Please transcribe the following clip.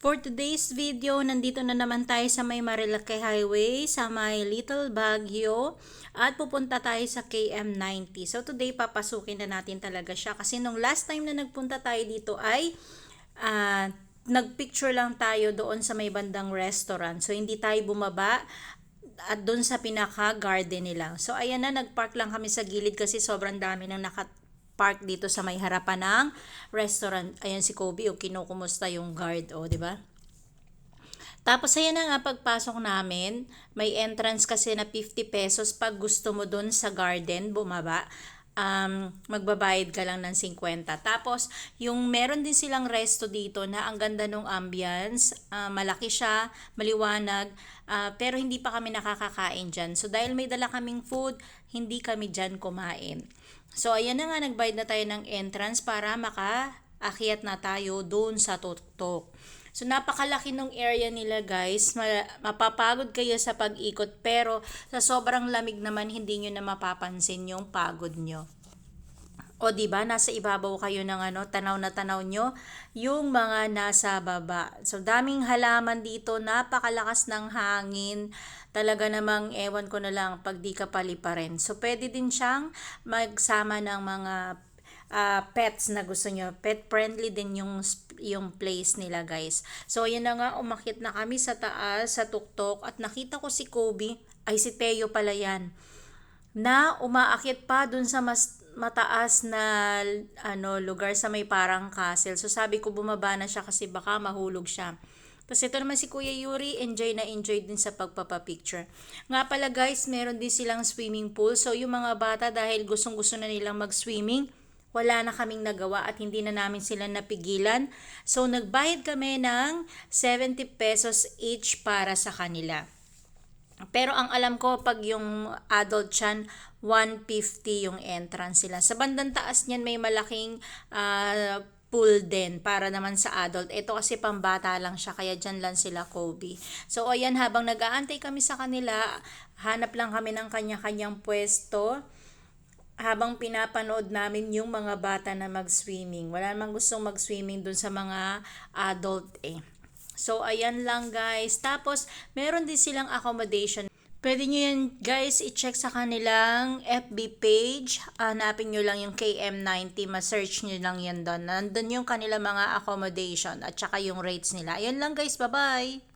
For today's video, nandito na naman tayo sa may Marilake Highway, sa may Little Baguio, at pupunta tayo sa KM90. So today, papasukin na natin talaga siya kasi nung last time na nagpunta tayo dito ay nagpicture lang tayo doon sa may bandang restaurant. So hindi tayo bumaba at doon sa pinaka-garden nila. So ayan na, nagpark lang kami sa gilid kasi sobrang dami nang park dito sa may harapan ng restaurant. Ayan si Kobe, o kinukumusta yung guard, o, di ba? Tapos ayan na nga, pagpasok namin, may entrance kasi na 50 pesos pag gusto mo dun sa garden, bumaba. Magbabayad ka lang ng 50. Tapos, yung meron din silang resto dito na ang ganda ng ambience, malaki siya, maliwanag, pero hindi pa kami nakakakain dyan. So, dahil may dala kaming food, hindi kami dyan kumain. So, ayan na nga, nagbayad na tayo ng entrance para makaakyat na tayo doon sa tuktok. So, napakalaki ng area nila, guys. Mapapagod kayo sa pag-ikot, pero sa sobrang lamig naman, hindi nyo na mapapansin yung pagod nyo. O, diba, nasa ibabaw kayo ng tanaw na tanaw nyo yung mga nasa baba. So, daming halaman dito, napakalakas ng hangin. Talaga namang ewan ko na lang pag di ka paliparin. So, pwede din siyang magsama ng mga pets na gusto nyo. Pet friendly din yung place nila, guys. So, yun na nga, umakyat na kami sa taas, sa tuktok, at nakita ko si Kobe, ay si Teo pala yan, na umaakyat pa dun sa mas mataas na lugar sa may parang castle. So sabi ko bumaba na siya kasi baka mahulog siya. Tapos ito naman si Kuya Yuri, enjoy na enjoy din sa pagpapapicture. Nga pala, guys, meron din silang swimming pool. So yung mga bata, dahil gustong gusto na nilang mag-swimming, wala na kaming nagawa at hindi na namin sila napigilan. So nagbayad kami ng 70 pesos each para sa kanila. Pero ang alam ko, pag yung adult yan, 150 yung entrance sila. Sa bandang taas niyan, may malaking pool din para naman sa adult. Ito kasi pambata lang siya, kaya dyan lang sila Kobe. So ayan, habang nag-aantay kami sa kanila, hanap lang kami ng kanya-kanyang pwesto habang pinapanood namin yung mga bata na mag-swimming. Wala namang gustong mag-swimming dun sa mga adult eh. So, ayan lang, guys. Tapos, meron din silang accommodation. Pwede nyo yan, guys, i-check sa kanilang FB page. Hanapin nyo lang yung KM90. Ma-search nyo lang yan doon. Nandun yung kanilang mga accommodation at saka yung rates nila. Ayan lang, guys. Bye-bye!